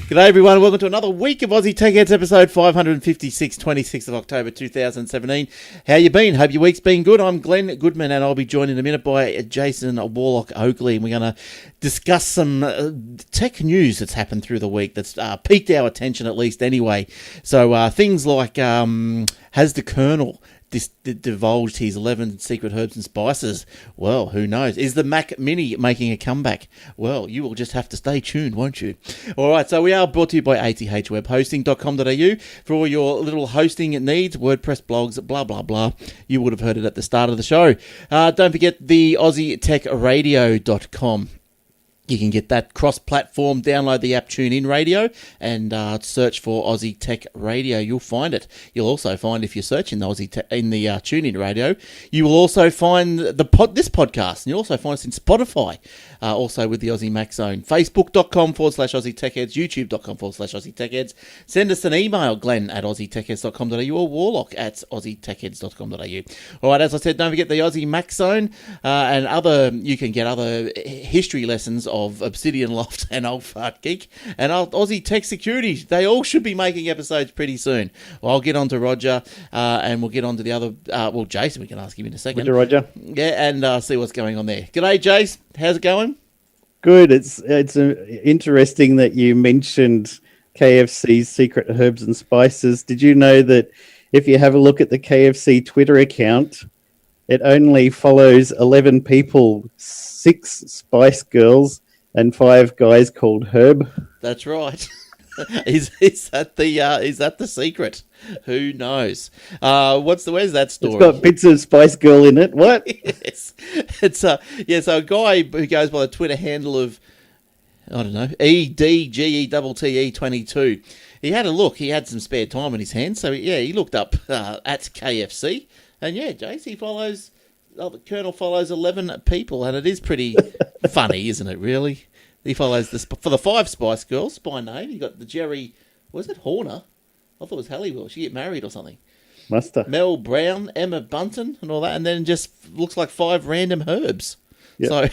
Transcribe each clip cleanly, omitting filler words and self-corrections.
G'day everyone, welcome to another week of Aussie Tech Heads, episode 556, 26th of October 2017. How you been? Hope your week's been good. I'm Glenn Goodman and I'll be joined in a minute by Jason Warlock Oakley, and we're going to discuss some tech news that's happened through the week that's piqued our attention, at least anyway. So things like, has the Colonel divulged his 11 secret herbs and spices? Well, who knows? Is the Mac Mini making a comeback? Well, you will just have to stay tuned, won't you? All right, so we are brought to you by athwebhosting.com.au for all your little hosting needs, WordPress blogs, blah, blah, blah. You would have heard it at the start of the show. Don't forget the AussieTechRadio.com. You can get that cross-platform, download the app TuneIn Radio and search for Aussie Tech Radio. You'll find it. You'll also find, if you search in the TuneIn Radio, you will also find this podcast. And you'll also find us in Spotify, also with the Aussie Mac Zone. Facebook.com/Aussie Tech Heads, YouTube.com/Aussie Tech Heads. Send us an email, Glenn at AussieTechHeads.com.au or Warlock at AussieTechHeads.com.au. All right, as I said, don't forget the Aussie Mac Zone and you can get other history lessons of Obsidian Loft and Old Fart Geek and Aussie Tech Security. They all should be making episodes pretty soon. Well, I'll get on to Roger and we'll get on to the other, Jason, we can ask him in a second. Roger. Yeah, and see what's going on there. G'day, Jace. How's it going? Good. It's interesting that you mentioned KFC's secret herbs and spices. Did you know that if you have a look at the KFC Twitter account, it only follows 11 people, 6 Spice Girls and 5 guys called Herb? That's right. Is that the secret? Who knows? Where's that story? It's got bits of Spice Girl in it. What? Yes. It's so a guy who goes by the Twitter handle of, I don't know, EDGETTE22. He had a look. He had some spare time on his hands, so he looked up at KFC, and Jace, he follows. Oh, the Colonel follows 11 people, and it is pretty funny, isn't it? Really, he follows for the 5 Spice Girls by name. You got the Jerry, was it Horner? I thought it was Halliwell. She get married or something. Must have. Mel Brown, Emma Bunton, and all that, and then just looks like 5 random herbs. Yep. So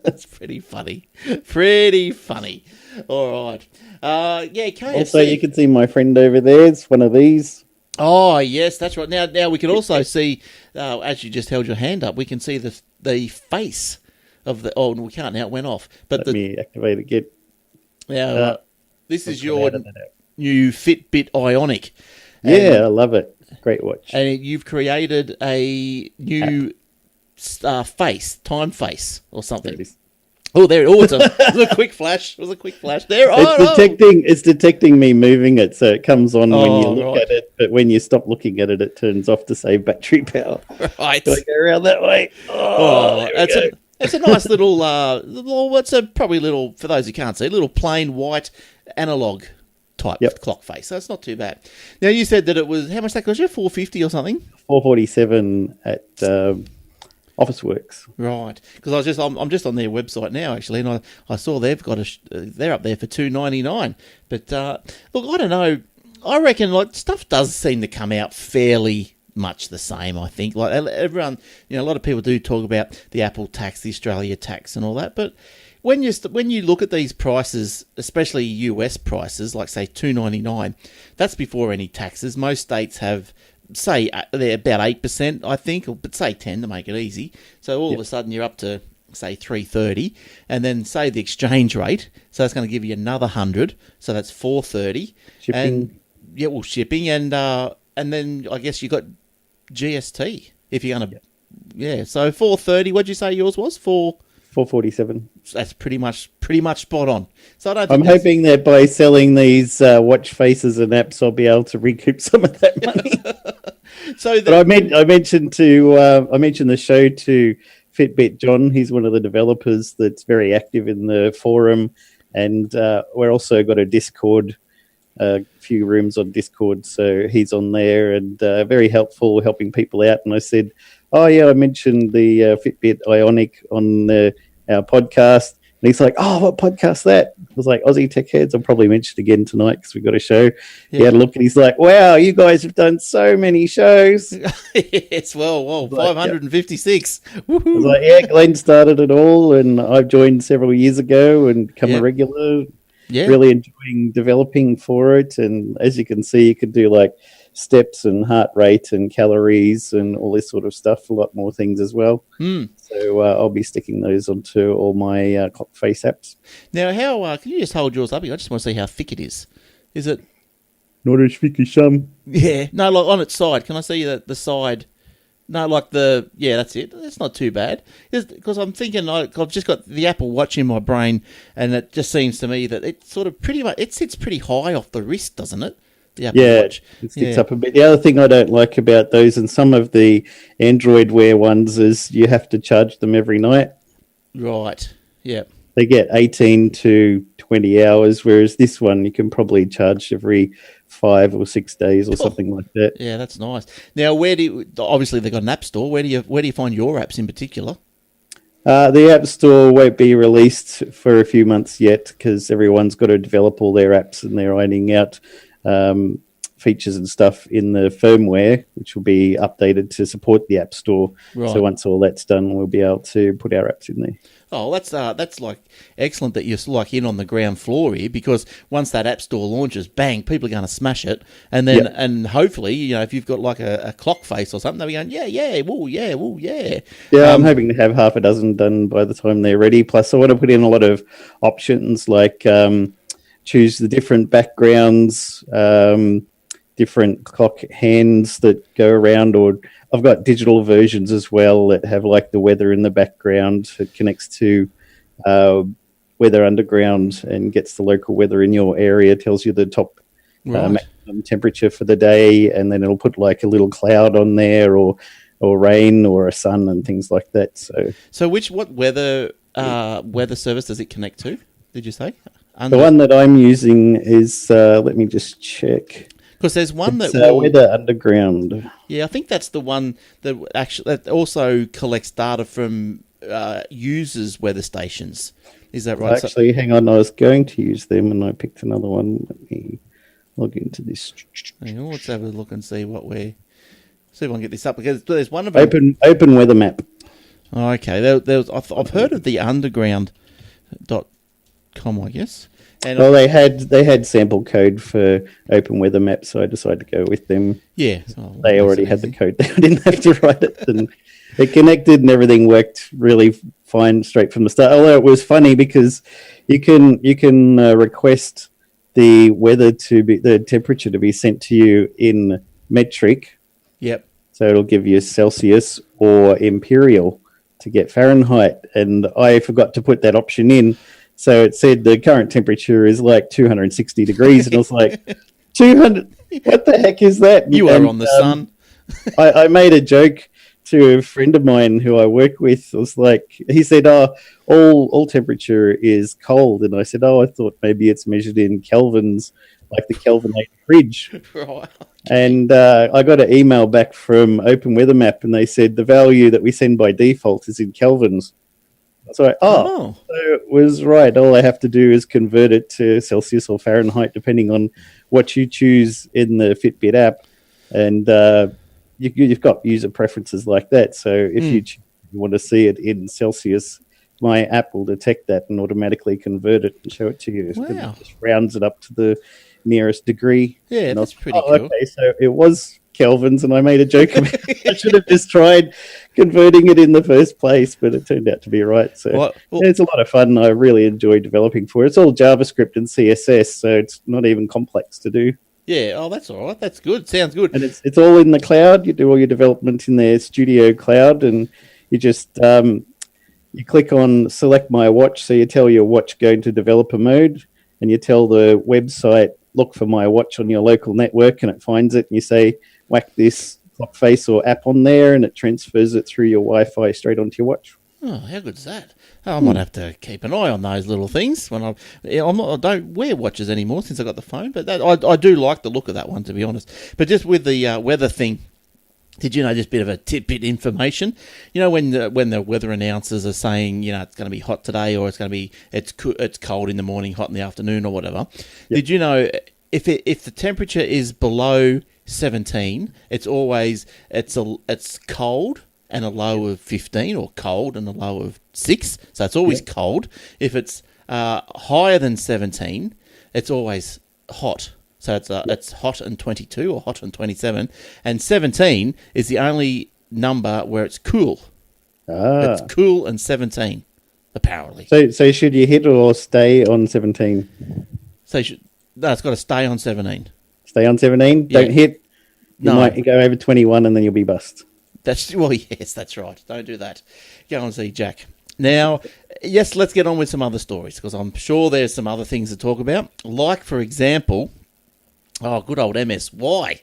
that's pretty funny. Pretty funny. All right. KFC. Also, you can see my friend over there. It's one of these. Oh, yes, that's right. Now we can also see, as you just held your hand up, we can see the face of the... Oh, we can't now. It went off. But Let me activate it again. Now, this is your new Fitbit Ionic. I love it. Great watch. And you've created a new time face or something. There it is. Oh, there! Oh, it was a quick flash. It was a quick flash. There. It's detecting me moving it, so it comes on when you look at it. But when you stop looking at it, it turns off to save battery power. Right. Do I go around that way? It's a nice little. Probably little, for those who can't see, little plain white analog type clock face. So it's not too bad. Now you said that it was, how much that cost you? $450 or something? $447 at Officeworks. Right, because I'm just on their website now actually, and I saw they've got they're up there for $299. But look, I don't know. I reckon stuff does seem to come out fairly much the same. I think everyone, a lot of people do talk about the Apple tax, the Australia tax, and all that. But when you look at these prices, especially US prices, like say $299, that's before any taxes. Most states have, say, they're about 8%, I think, but say 10 to make it easy. So all of a sudden you're up to, say, $330, and then say the exchange rate. So that's going to give you another 100. So that's $430. Shipping. And, shipping, and then I guess you got GST if you're going to. Yeah. So $430. What'd you say yours was? $447. That's pretty much spot on. So I'm hoping that by selling these watch faces and apps, I'll be able to recoup some of that money. But I mentioned the show to Fitbit John. He's one of the developers that's very active in the forum, and we're also got a Discord, a few rooms on Discord, so he's on there and very helpful, helping people out. And I said, I mentioned the Fitbit Ionic on our podcast. And he's like, what podcast's that? I was like, Aussie Tech Heads. I'll probably mention it again tonight because we've got a show. Yeah. He had a look and he's like, wow, you guys have done so many shows. Yes, well, 556. I was like, Glenn started it all and I've joined several years ago and become a regular. really enjoying developing for it. And as you can see, you could do like steps and heart rate and calories and all this sort of stuff, a lot more things as well. So I'll be sticking those onto all my clock face apps. Now, how can you just hold yours up? I just want to see how thick it is. Is it not as thick as some? Yeah, no, like on its side. Can I see the side? No, like that's it. That's not too bad. Because I'm thinking, I've just got the Apple Watch in my brain, and it just seems to me that it sort of it sits pretty high off the wrist, doesn't it? The Apple Watch. It sticks up a bit. The other thing I don't like about those and some of the Android Wear ones is you have to charge them every night. Right, yeah. They get 18 to 20 hours, whereas this one you can probably charge every 5 or 6 days or something like that. Yeah, that's nice. Now, obviously they've got an app store. Where do you find your apps in particular? The App Store won't be released for a few months yet because everyone's got to develop all their apps and they're ironing out features and stuff in the firmware, which will be updated to support the App Store. Right. So once all that's done, we'll be able to put our apps in there. Oh, that's like excellent that you're like in on the ground floor here, because once that App Store launches, bang, people are going to smash it, and then and hopefully, if you've got like a clock face or something, they'll be going, yeah. Yeah, I'm hoping to have half a dozen done by the time they're ready. Plus, I want to put in a lot of options like choose the different backgrounds, different clock hands that go around, or I've got digital versions as well that have like the weather in the background. It connects to Weather Underground and gets the local weather in your area, tells you the top maximum temperature for the day, and then it'll put like a little cloud on there or rain or a sun and things like that. So what weather service does it connect to, did you say? The one that I'm using is, let me just check. Because there's one Weather Underground. Yeah, I think that's the one that also collects data from users' weather stations. Is that right? Actually, hang on. I was going to use them, and I picked another one. Let me log into this. Hang on, let's have a look and see what see if I can get this up, because there's one of them. Open Weather Map. Oh, okay. I've heard of the underground.com, I guess. And they had sample code for Open Weather Map, so I decided to go with them. Yeah. They already had the code. I didn't have to write it. And it connected and everything worked really fine straight from the start. Although it was funny because you can request the temperature to be sent to you in metric. Yep. So it'll give you Celsius or imperial to get Fahrenheit. And I forgot to put that option in. So it said the current temperature is like 260 degrees, and I was like, 200? What the heck is that? You are on the sun. I made a joke to a friend of mine who I work with. I was like, he said, all temperature is cold. And I said, I thought maybe it's measured in kelvins, like the Kelvinate fridge. Right. And I got an email back from Open Weather Map, and they said the value that we send by default is in kelvins. So so it was right. All I have to do is convert it to Celsius or Fahrenheit, depending on what you choose in the Fitbit app. And you've got user preferences like that. So if you want to see it in Celsius, my app will detect that and automatically convert it and show it to you. Wow. It just rounds it up to the nearest degree. Yeah, that's pretty cool. Okay, so it was kelvins, and I made a joke about it. I should have just tried converting it in the first place, but it turned out to be right. So it's a lot of fun. I really enjoy developing for it. It's all JavaScript and CSS, so it's not even complex to do. Yeah, that's all right. That's good. Sounds good. And it's all in the cloud. You do all your development in their Studio Cloud, and you just you click on Select My Watch, so you tell your watch go into developer mode, and you tell the website, look for my watch on your local network, and it finds it, and you say, whack this clock face or app on there, and it transfers it through your Wi-Fi straight onto your watch. Oh, how good is that? I might have to keep an eye on those little things. I don't wear watches anymore since I got the phone, but I do like the look of that one, to be honest. But just with the weather thing, did you know, just a bit of a tidbit information? You know, when the weather announcers are saying, it's going to be hot today, or it's cold in the morning, hot in the afternoon, or whatever. Yep. Did you know if the temperature is below 17, it's always it's cold and a low of 15, or cold and a low of 6. So it's always cold. If it's higher than 17, it's always hot. So it's hot and 22 or hot and 27. And 17 is the only number where it's cool. It's cool and 17, apparently. So should you hit or stay on 17? So it's got to stay on 17. Stay on 17? Yeah. Don't hit. You might go over 21 and then you'll be bust. Yes, that's right. Don't do that. Go and see Jack. Now, yes, let's get on with some other stories, because I'm sure there's some other things to talk about. Like, for example, good old MSY.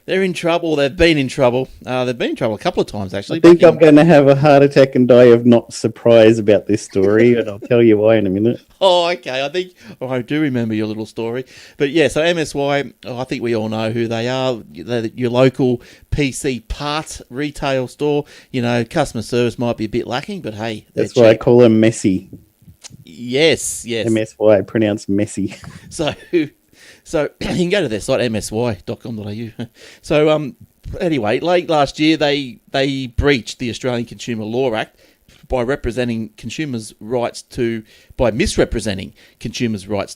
They're in trouble. They've been in trouble. They've been in trouble a couple of times, actually. I think I'm going to have a heart attack and die of not surprise about this story, and I'll tell you why in a minute. Oh, okay. I do remember your little story. But yeah, so MSY, I think we all know who they are. They're your local PC part retail store. You know, customer service might be a bit lacking, but hey, that's why I call them messy. Yes. MSY, pronounced messy. So you can go to their site, msy.com.au. So anyway, late last year, they breached the Australian Consumer Law Act by misrepresenting consumers' rights to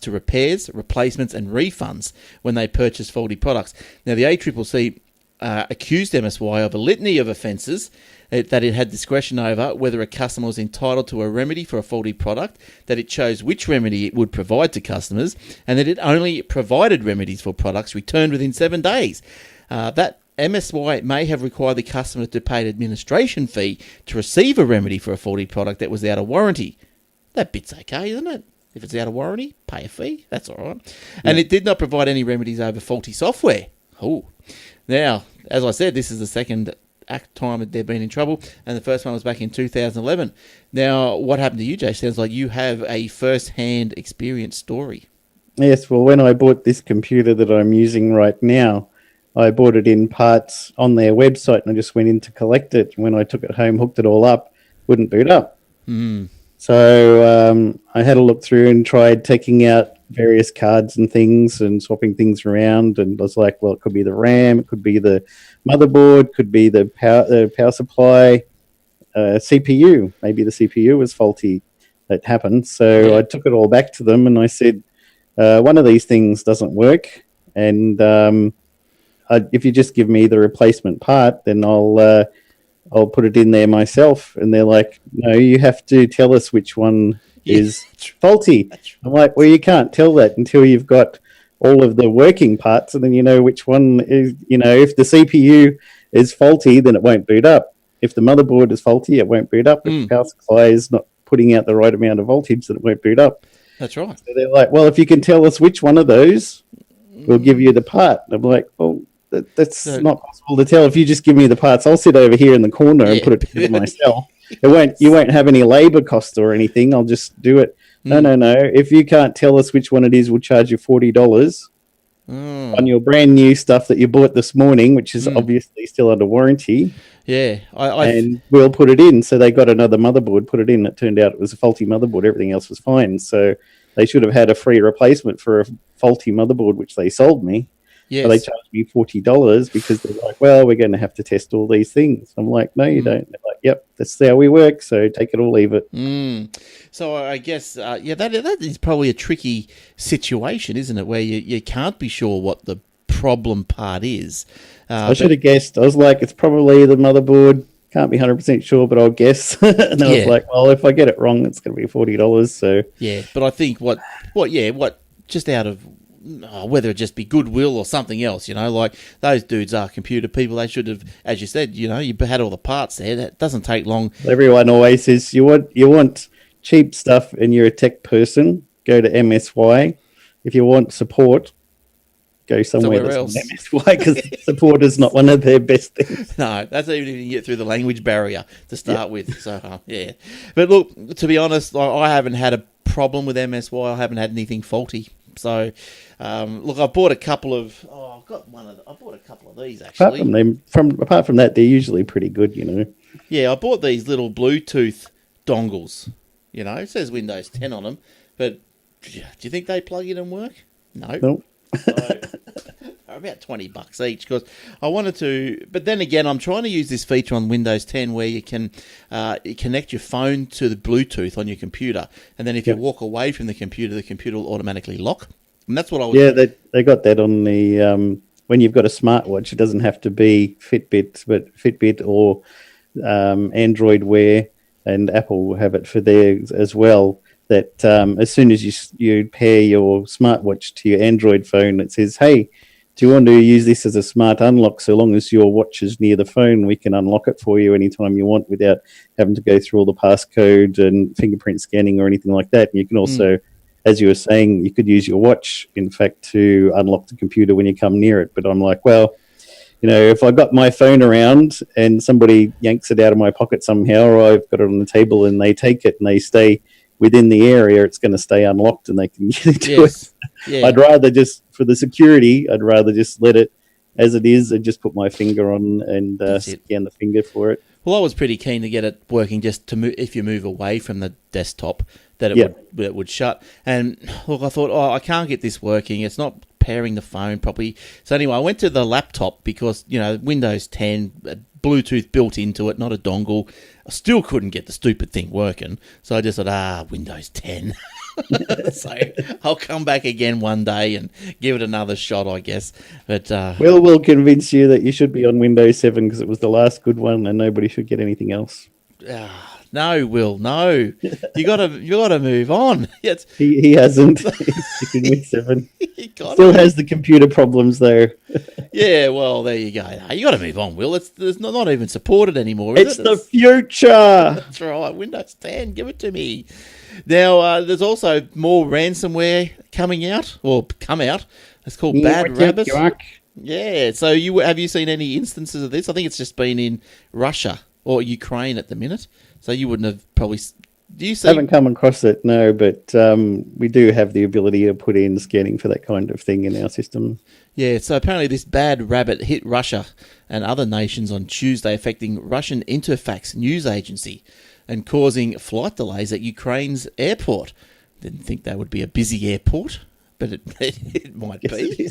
repairs, replacements and refunds when they purchase faulty products. Now, the ACCC accused MSY of a litany of offences that it had discretion over whether a customer was entitled to a remedy for a faulty product, that it chose which remedy it would provide to customers, and that it only provided remedies for products returned within 7 days. That MSY may have required the customer to pay an administration fee to receive a remedy for a faulty product that was out of warranty. That bit's okay, isn't it? If it's out of warranty, pay a fee. That's all right. Yeah. And it did not provide any remedies over faulty software. Oh. Now, as I said, this is the second time that they've been in trouble, and the first one was back in 2011. Now, what happened to you, Jay? Sounds like you have a first-hand experience story. Yes, well, when I bought this computer that I'm using right now, I bought it in parts on their website, and I just went in to collect it. When I took it home, hooked it all up, wouldn't boot up. So I had a look through and tried taking out various cards and things and swapping things around, and I was like, well, it could be the RAM, it could be the motherboard, could be the power supply, CPU. Maybe the CPU was faulty. That happened. So I took it all back to them and I said, one of these things doesn't work, and if you just give me the replacement part, then I'll put it in there myself. And they're like, no, you have to tell us which one is faulty. I'm like, well, you can't tell that until you've got all of the working parts, and then you know which one is, if the CPU is faulty, then it won't boot up. If the motherboard is faulty, it won't boot up. If the power supply is not putting out the right amount of voltage, then it won't boot up. That's right. So they're like, well, if you can tell us which one of those, we'll give you the part. And I'm like, well, that's not possible to tell. If you just give me the parts, I'll sit over here in the corner and put it together myself. You won't have any labor cost or anything. I'll just do it. No. If you can't tell us which one it is, we'll charge you $40 on your brand new stuff that you bought this morning, which is obviously still under warranty. Yeah. And we'll put it in. So they got another motherboard, put it in. It turned out it was a faulty motherboard. Everything else was fine. So they should have had a free replacement for a faulty motherboard, which they sold me. Yes. So they charged me $40 because they're like, well, we're going to have to test all these things. I'm like, no, you don't. They're like, yep, that's how we work. So take it or leave it. So I guess, that is probably a tricky situation, isn't it? Where you can't be sure what the problem part is. I should have guessed. I was like, it's probably the motherboard. Can't be 100% sure, but I'll guess. And I was like, well, if I get it wrong, it's going to be $40. So yeah, but I think what just out of whether it just be goodwill or something else, like those dudes are computer people. They should have, as you said, you had all the parts there. That doesn't take long. Everyone always says you want cheap stuff and you're a tech person, go to MSY. If you want support, go somewhere else. MSY, because support is not one of their best things. No, that's even if you can get through the language barrier to start with. So yeah, but look, to be honest, I haven't had a problem with MSY. I haven't had anything faulty. So, look, I bought a couple of. I bought a couple of these actually. Apart from that, they're usually pretty good, Yeah, I bought these little Bluetooth dongles. It says Windows 10 on them, but do you think they plug in and work? No. Nope. So, they're about $20 each because I wanted to. But then again, I'm trying to use this feature on Windows 10 where you can connect your phone to the Bluetooth on your computer, and then if you walk away from the computer will automatically lock. And that's what I was... Yeah, they got that on the... when you've got a smartwatch, it doesn't have to be Fitbit, but Fitbit or Android Wear, and Apple have it for theirs as well, that as soon as you pair your smartwatch to your Android phone, it says, hey, do you want to use this as a smart unlock? So long as your watch is near the phone, we can unlock it for you anytime you want without having to go through all the passcode and fingerprint scanning or anything like that. And you can also, as you were saying, you could use your watch, in fact, to unlock the computer when you come near it. But I'm like, well, if I got my phone around and somebody yanks it out of my pocket somehow, or I've got it on the table and they take it and they stay within the area, it's going to stay unlocked and they can get into it. Yeah. I'd rather just, for the security, I'd rather just let it as it is and just put my finger on and scan the finger for it. Well, I was pretty keen to get it working just to move, if you move away from the desktop, that it would shut. And look, I thought, I can't get this working. It's not pairing the phone properly. So anyway, I went to the laptop because, Windows 10, Bluetooth built into it, not a dongle. I still couldn't get the stupid thing working. So I just thought, Windows 10. So I'll come back again one day and give it another shot, I guess. But we'll convince you that you should be on Windows 7 because it was the last good one and nobody should get anything else. No, Will, no. You gotta move on. He hasn't. He's sticking with 7. Still has the computer problems though. Yeah, well, there you go. You got to move on, Will. It's not even supported anymore. It's the future. That's right. Windows 10, give it to me. Now, there's also more ransomware coming out, or come out. It's called BadRabbit. Yeah. So have you seen any instances of this? I think it's just been in Russia or Ukraine at the minute. So you wouldn't have probably... Do you see? Haven't come across it, no, but we do have the ability to put in scanning for that kind of thing in our system. Yeah, so apparently this BadRabbit hit Russia and other nations on Tuesday, affecting Russian Interfax news agency and causing flight delays at Ukraine's airport. Didn't think that would be a busy airport, but it might be.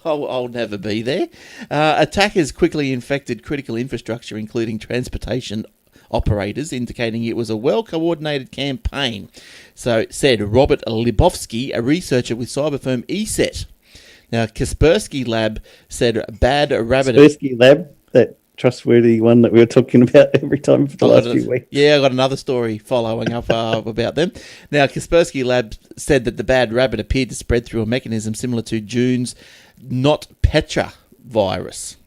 I'll never be there. Attackers quickly infected critical infrastructure, including transportation operators, indicating it was a well-coordinated campaign. So said Robert Libovsky, a researcher with cyber firm ESET. Now, Kaspersky Lab said BadRabbit... Kaspersky Lab, that trustworthy one that we were talking about every time for the last few weeks. Yeah, I got another story following up about them. Now, Kaspersky Lab said that the BadRabbit appeared to spread through a mechanism similar to June's NotPetya virus.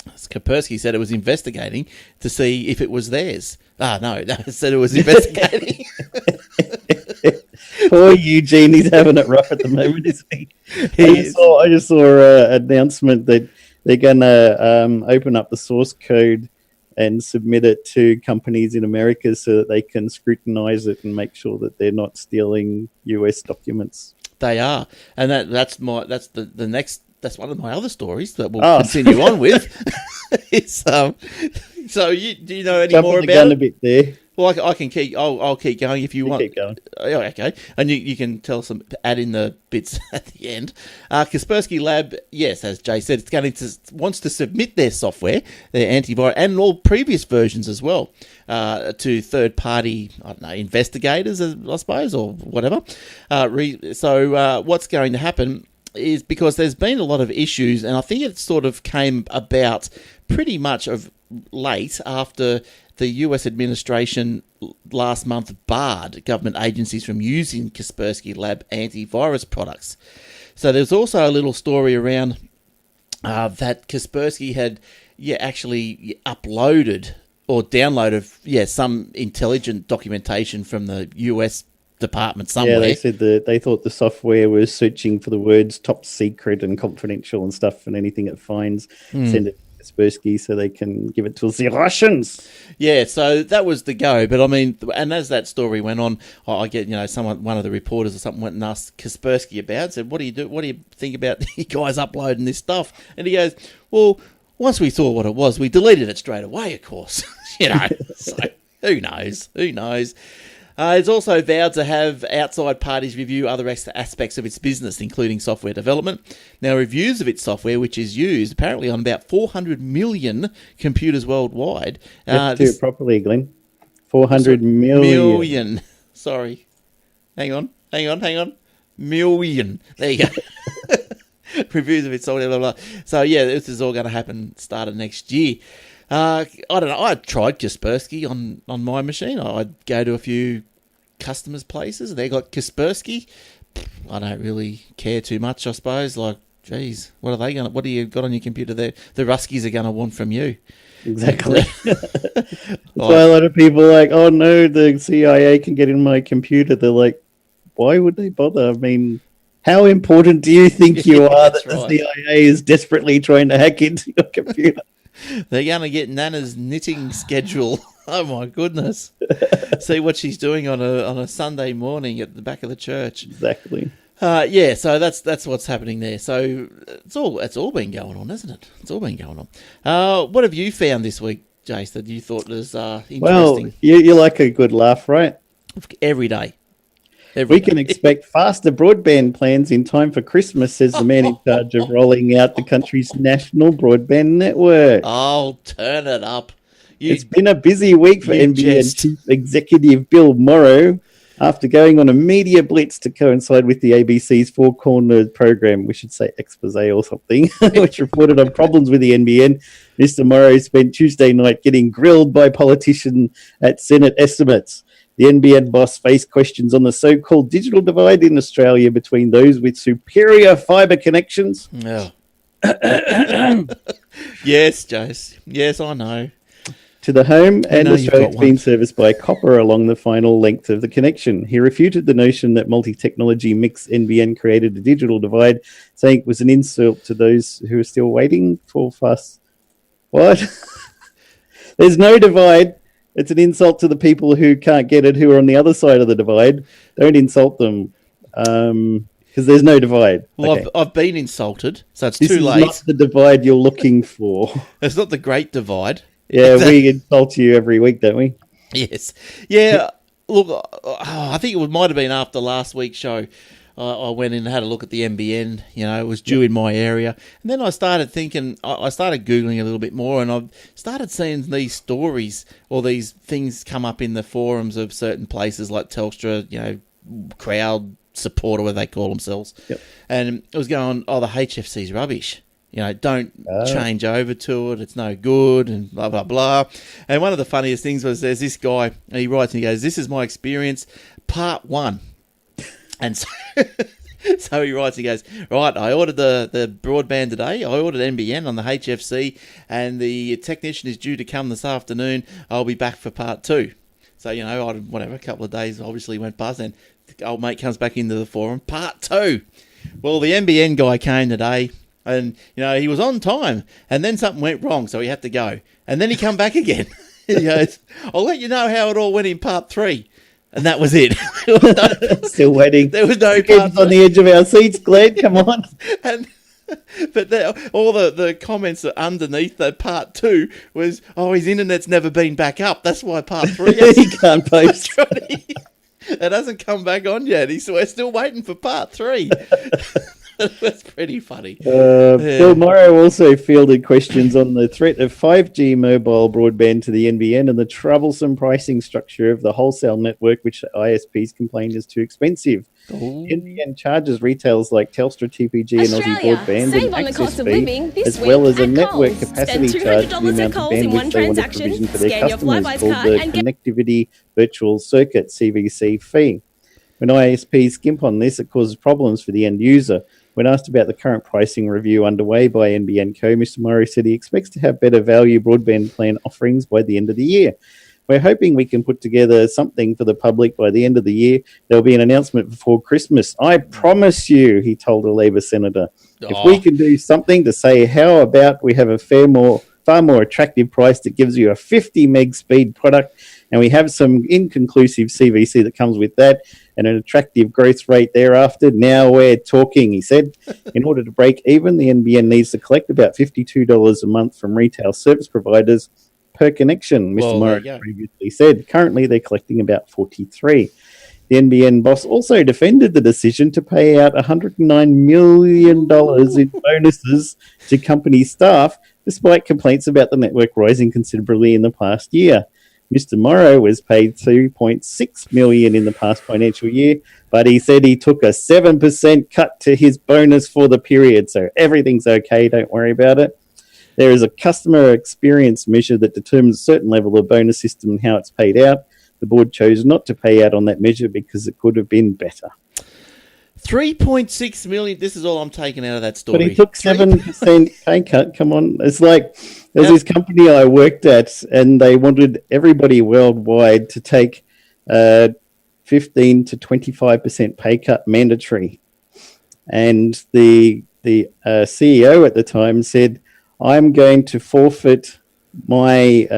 Kaspersky said it was investigating to see if it was theirs. No, it said it was investigating. Poor Eugene, he's having it rough at the moment, isn't he? I just saw an announcement that they're going to open up the source code and submit it to companies in America so that they can scrutinize it and make sure that they're not stealing US documents. They are, and that's the next. That's one of my other stories that we'll continue on with. So do you know any more about it? A bit there. Well, I can keep. I'll keep going if you want. Keep going. Oh, okay, and you can add in the bits at the end. Kaspersky Lab, yes, as Jay said, wants to submit their software, their antivirus, and all previous versions as well, to third-party, investigators, I suppose, or whatever. So what's going to happen is, because there's been a lot of issues, and I think it sort of came about pretty much of late after the US administration last month barred government agencies from using Kaspersky Lab antivirus products. So there's also a little story around that Kaspersky had actually uploaded or downloaded some intelligent documentation from the US department somewhere. Yeah, they said that they thought the software was searching for the words top secret and confidential and stuff, and anything it finds, send it to Kaspersky so they can give it to the Russians. Yeah, so that was the go. But I mean, and as that story went on, I get, one of the reporters or something went and asked Kaspersky about it, said, what do you think about you guys uploading this stuff? And he goes, well, once we saw what it was, we deleted it straight away, of course. So who knows? It's also vowed to have outside parties review other aspects of its business, including software development. Now, reviews of its software, which is used apparently on about 400 million computers worldwide. Let's do it properly, Glenn. 400 million. Sorry. Hang on. million. There you go. Reviews of it sold, blah, blah, blah. So, yeah, this is all going to happen start of next year. I don't know. I tried Kaspersky on my machine. I'd go to a few customers' places. They got Kaspersky. I don't really care too much, I suppose. Like, geez, what do you got on your computer there? The Ruskies are going to want from you. Exactly. That's why a lot of people are like, oh no, the CIA can get in my computer. They're like, why would they bother? I mean, how important do you think you are that the CIA is desperately trying to hack into your computer? They're going to get Nana's knitting schedule. Oh my goodness! See what she's doing on a Sunday morning at the back of the church. Exactly. Yeah, so that's what's happening there. So it's all been going on, isn't it? It's all been going on. What have you found this week, Jace, that you thought was interesting? Well, you like a good laugh, right? Every day. We can expect faster broadband plans in time for Christmas, says the man in charge of rolling out the country's national broadband network. Oh, turn it up. It's been a busy week for NBN Chief Executive Bill Morrow after going on a media blitz to coincide with the ABC's Four Corners program, we should say expose or something, which reported on problems with the NBN. Mr. Morrow spent Tuesday night getting grilled by politicians at Senate estimates. The NBN boss faced questions on the so-called digital divide in Australia between those with superior fibre connections. Yeah. Yes, Jace. Yes, I know. To the home, and Australia's been serviced by copper along the final length of the connection. He refuted the notion that multi-technology mix NBN created a digital divide, saying it was an insult to those who are still waiting for fast. What? There's no divide. It's an insult to the people who can't get it, who are on the other side of the divide. Don't insult them, because there's no divide. Well, okay. I've been insulted, so it's too late. This is not the divide you're looking for. It's not the great divide. Yeah, we insult you every week, don't we? Yes. Yeah, look, I think it might have been after last week's show. I went in and had a look at the NBN. It was due in my area. And then I started thinking, I started Googling a little bit more, and I've started seeing these stories or these things come up in the forums of certain places like Telstra, crowd support or whatever they call themselves. Yep. And it was going, the HFC's rubbish. Don't change over to it. It's no good and blah, blah, blah. And one of the funniest things was there's this guy, and he writes and he goes, "This is my experience, part 1. And so he writes, he goes, right, I ordered the broadband today. I ordered NBN on the HFC, and the technician is due to come this afternoon. I'll be back for part 2. So, a couple of days obviously went past, and the old mate comes back into the forum, part 2. Well, the NBN guy came today, and, he was on time, and then something went wrong, so he had to go. And then he come back again. He goes, I'll let you know how it all went in part 3. And that was it. Still waiting. There was no part on the edge of our seats, Glenn. Come on. But all the comments underneath the part 2 was, his internet's never been back up. That's why part 3. He can't post. It hasn't come back on yet. We're still waiting for part 3. That's pretty funny. Bill Morrow also fielded questions on the threat of 5G mobile broadband to the NBN and the troublesome pricing structure of the wholesale network, which ISPs complained is too expensive. NBN charges retailers like Telstra, TPG, and Aussie Broadband an access fee, as well as a network capacity charge for the amount of bandwidth they want to provision for their customers, called the Connectivity Virtual Circuit (CVC) fee. When ISPs skimp on this, it causes problems for the end user. When asked about the current pricing review underway by NBN Co, Mr. Morrow said he expects to have better value broadband plan offerings by the end of the year. We're hoping we can put together something for the public by the end of the year. There'll be an announcement before Christmas. I promise you, he told a Labor senator. If we can do something to say, how about we have a far more attractive price that gives you a 50 meg speed product, and we have some inconclusive CVC that comes with that, and an attractive growth rate thereafter. Now we're talking, he said. In order to break even, the NBN needs to collect about $52 a month from retail service providers per connection, Mr. Morrow previously said. Currently, they're collecting about $43. The NBN boss also defended the decision to pay out $109 million in bonuses to company staff, despite complaints about the network rising considerably in the past year. Mr. Morrow was paid 2.6 million in the past financial year, but he said he took a 7% cut to his bonus for the period. So everything's okay. Don't worry about it. There is a customer experience measure that determines a certain level of bonus system and how it's paid out. The board chose not to pay out on that measure because it could have been better. 3.6 million. This is all I'm taking out of that story. But he took 7% pay cut. Come on. It's like there's this company I worked at, and they wanted everybody worldwide to take 15 to 25% pay cut mandatory. And the CEO at the time said, I'm going to forfeit my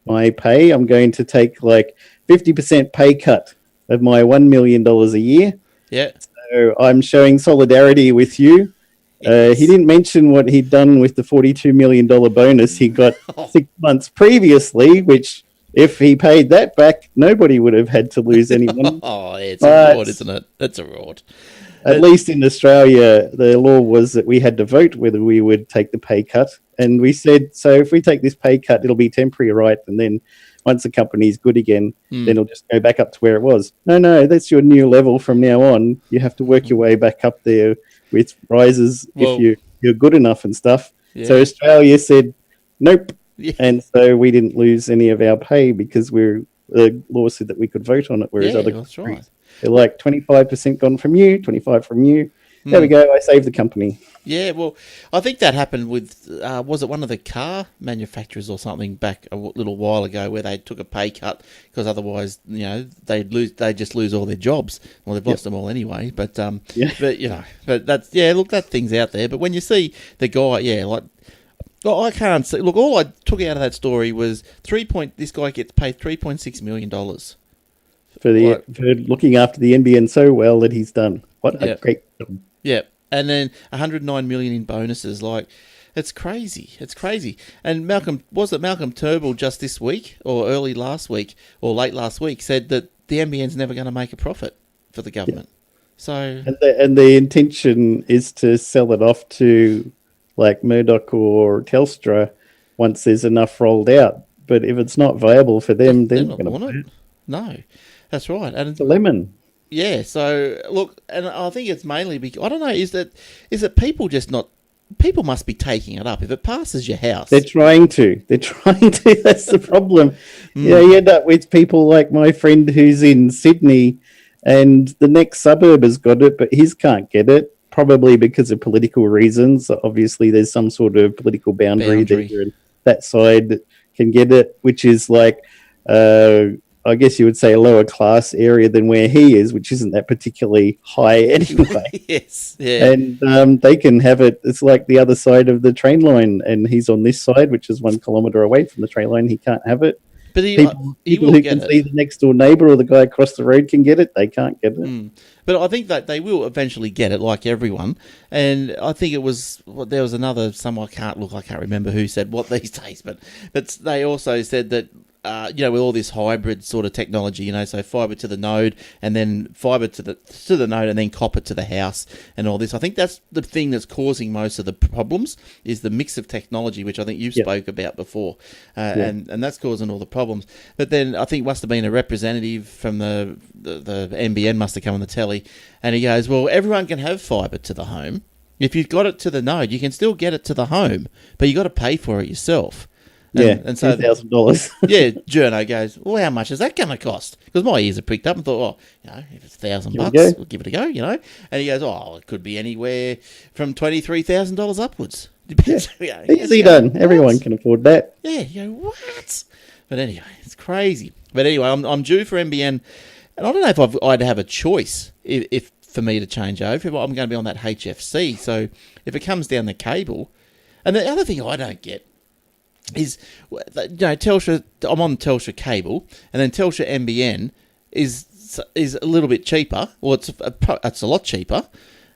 my pay. I'm going to take like 50% pay cut of my $1 million a year. Yeah. So I'm showing solidarity with you. Yes. He didn't mention what he'd done with the $42 million bonus he got 6 months previously, which if he paid that back, nobody would have had to lose any money. It's a reward, isn't it? That's a reward. At least in Australia, the law was that we had to vote whether we would take the pay cut. And we said, so if we take this pay cut, it'll be temporary, right? And then once the company's good again, then it'll just go back up to where it was. No, that's your new level from now on. You have to work your way back up there with rises if you're good enough and stuff. Yeah. So Australia said, nope. Yeah. And so we didn't lose any of our pay because the law said that we could vote on it, whereas other countries, right. They're like 25% gone from you, 25 from you. There we go. I saved the company. Yeah, well, I think that happened with, was it one of the car manufacturers or something back a little while ago where they took a pay cut because otherwise, they'd just lose all their jobs. Well, they've lost them all anyway. But that thing's out there. But when you see the guy, I can't see. Look, all I took out of that story was this guy gets paid $3.6 million. For looking after the NBN so well that he's done. What a great job. Yeah. And then 109 million in bonuses. Like, it's crazy. It's crazy. And Malcolm Turnbull just this week or early last week or late last week said that the NBN's never going to make a profit for the government. Yeah. So and the intention is to sell it off to like Murdoch or Telstra once there's enough rolled out. But if it's not viable for them, they're not going to want it. No. That's right. And it's a lemon. Yeah, so look, and I think it's mainly because I don't know, is that people must be taking it up. If it passes your house. They're trying to. That's the problem. Yeah, you end up with people like my friend who's in Sydney and the next suburb has got it, but his can't get it, probably because of political reasons. Obviously there's some sort of political boundary. That side can get it, which is like I guess you would say a lower class area than where he is, which isn't that particularly high anyway. Yes, yeah. And they can have it. It's like the other side of the train line, and he's on this side, which is 1 kilometre away from the train line. He can't have it. But people who can see the next door neighbour or the guy across the road can get it. They can't get it. But I think that they will eventually get it, like everyone. And I think there was another. I can't remember who said what these days. But they also said that. With all this hybrid sort of technology, so fibre to the node and then fibre to the node and then copper to the house and all this. I think that's the thing that's causing most of the problems is the mix of technology, which I think you spoke about before, and that's causing all the problems. But then I think must have been a representative from the NBN must have come on the telly, and he goes, "Well, everyone can have fibre to the home. If you've got it to the node, you can still get it to the home, but you got to pay for it yourself." And so $2,000. Yeah, Journo goes, well, how much is that going to cost? Because my ears are pricked up and thought, if it's $1,000, we'll give it a go, And he goes, it could be anywhere from $23,000 upwards. Depends. Easy done. Everyone can afford that. Yeah, what? But anyway, it's crazy. But anyway, I'm due for NBN, and I don't know if I'd have a choice if for me to change over. I'm going to be on that HFC, so if it comes down the cable, and the other thing I don't get is, Telstra. I'm on Telstra cable, and then Telstra NBN is a little bit cheaper. Well, it's a lot cheaper,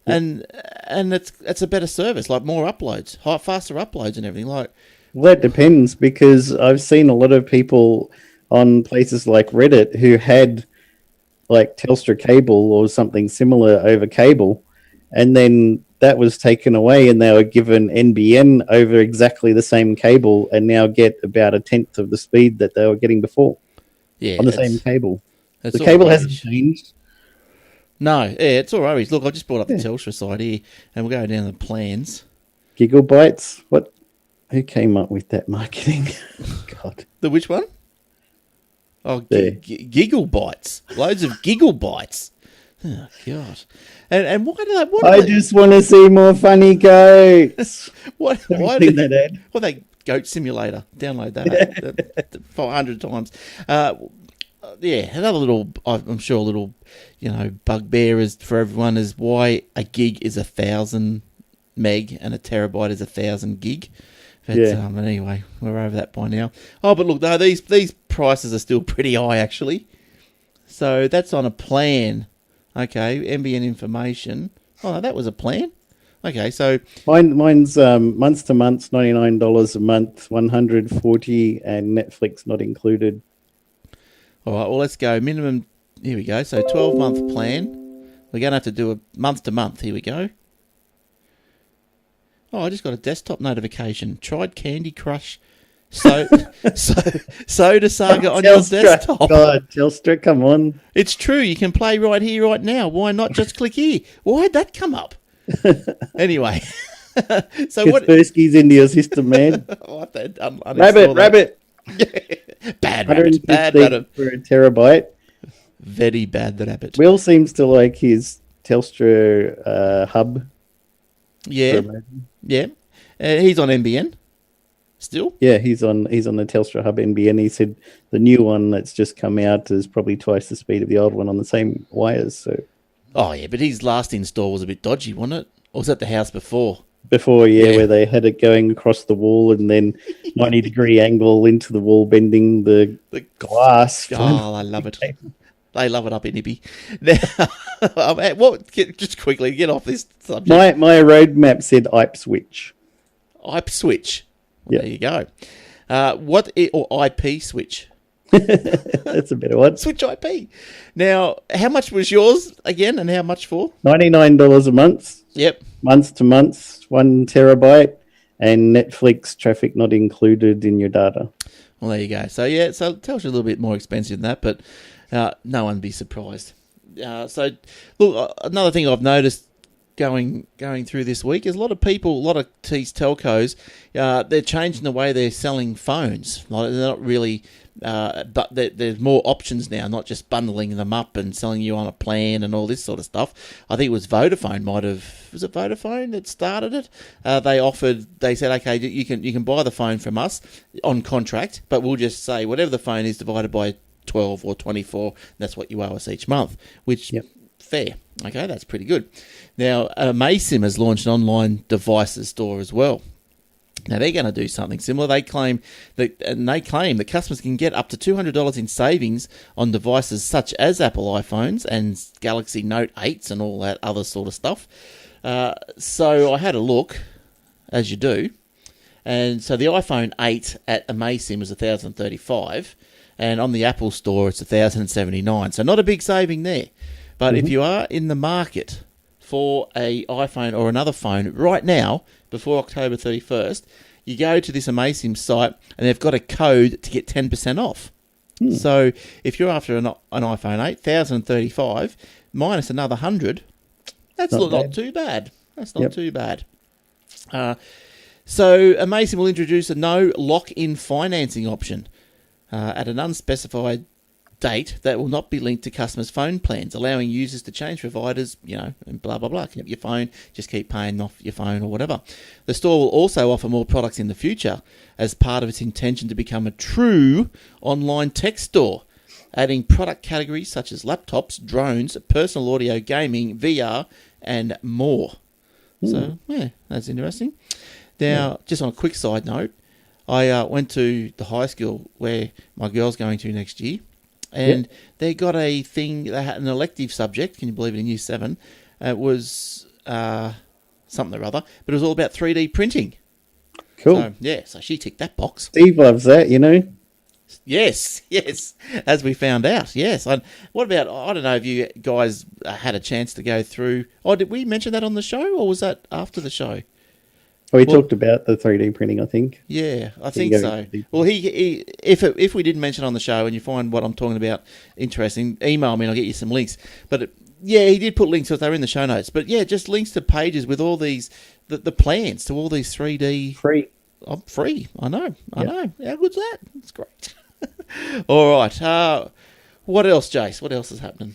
and it's a better service, like more uploads, faster uploads, and everything. Like, well, that depends because I've seen a lot of people on places like Reddit who had like Telstra cable or something similar over cable, and then that was taken away, and they were given NBN over exactly the same cable, and now get about a tenth of the speed that they were getting before. Yeah, on the same cable. The all cable rubbish. hasn't changed. No, yeah, it's all rubbish. Look, I just brought up the Telstra side here, and we'll go down the plans. Gigabytes? What? Who came up with that marketing? God. The which one? Oh, giggle bites. Loads of giggle bites. Oh, God. And why do they... I just want to see more funny goats. Why seen that ad? Well, they Goat Simulator. Download that 400 times. Another little... I'm sure a little, bugbear is for everyone is why a gig is 1,000 meg and a terabyte is 1,000 gig. But, anyway, we're over that by now. Oh, but look, no, these prices are still pretty high, actually. So that's on a plan. Okay, NBN information. Oh, no, that was a plan. Okay, so... Mine's month to month, $99 a month, $140, and Netflix not included. All right, well, let's go. Minimum... Here we go. So 12-month plan. We're going to have to do a month to month. Here we go. Oh, I just got a desktop notification. Tried Candy Crush Soda Saga on your desktop. God, Telstra, come on. It's true. You can play right here, right now. Why not just click here? Why'd that come up? Anyway. So Kaspersky's into your system, man. Rabbit. BadRabbit. For a terabyte. Very BadRabbit. Will seems to like his Telstra hub. Yeah. Yeah. He's on NBN still. Yeah, he's on the Telstra hub NBN. He said the new one that's just come out is probably twice the speed of the old one on the same wires. So. Oh yeah, but his last install was a bit dodgy, wasn't it? Or was that the house before? Before, where they had it going across the wall and then 90-degree angle into the wall, bending the glass. Oh, I love it. They love it up in Ippy. Now, just quickly, get off this subject. My roadmap said Ipswich. Ipswich. Well, there you go. Or IP switch? That's a better one. Switch IP. Now, how much was yours again, and how much for? $99 a month. Yep. Month to month, 1 terabyte, and Netflix traffic not included in your data. Well, there you go. So it tells you a little bit more expensive than that, but no one be surprised. So, look, another thing I've noticed going through this week is a lot of these telcos, they're changing the way they're selling phones. They're not really, but there's more options now, not just bundling them up and selling you on a plan and all this sort of stuff. I think it was Vodafone was it Vodafone that started it? They said, okay, you can buy the phone from us on contract, but we'll just say whatever the phone is divided by 12 or 24, that's what you owe us each month, which fair. Okay, that's pretty good. Now, Amaysim has launched an online devices store as well. Now, they're going to do something similar. They claim that customers can get up to $200 in savings on devices such as Apple iPhones and Galaxy Note 8s and all that other sort of stuff. So I had a look, as you do, and so the iPhone 8 at Amaysim is $1,035, and on the Apple Store it's $1,079. So not a big saving there. But if you are in the market for a iPhone or another phone right now, before October 31st, you go to this Amaysim site and they've got a code to get 10% off. So if you're after an iPhone 8, $1,035 minus another $100, that's not too bad. That's not too bad. So Amaysim will introduce a no lock-in financing option at an unspecified date that will not be linked to customers' phone plans, allowing users to change providers, and blah, blah, blah. Keep your phone, just keep paying off your phone or whatever. The store will also offer more products in the future as part of its intention to become a true online tech store, adding product categories such as laptops, drones, personal audio, gaming, VR, and more. So, that's interesting. Now, just on a quick side note, I went to the high school where my girl's going to next year, and they got a thing, they had an elective subject, can you believe it, in Year 7. It was something or other, but it was all about 3D printing. Cool. So she ticked that box. Steve loves that, Yes, as we found out, yes. What about, I don't know if you guys had a chance to go through, did we mention that on the show, or was that after the show? We talked about the 3D printing, I think. Yeah, I think so. Well, if we didn't mention it on the show and you find what I'm talking about interesting, email me and I'll get you some links. But he did put links, because they were in the show notes. But yeah, just links to pages with all these, the plans to all these 3D... Free. I'm free. I know. How good's that? It's great. All right. What else, Jace? What else is happening?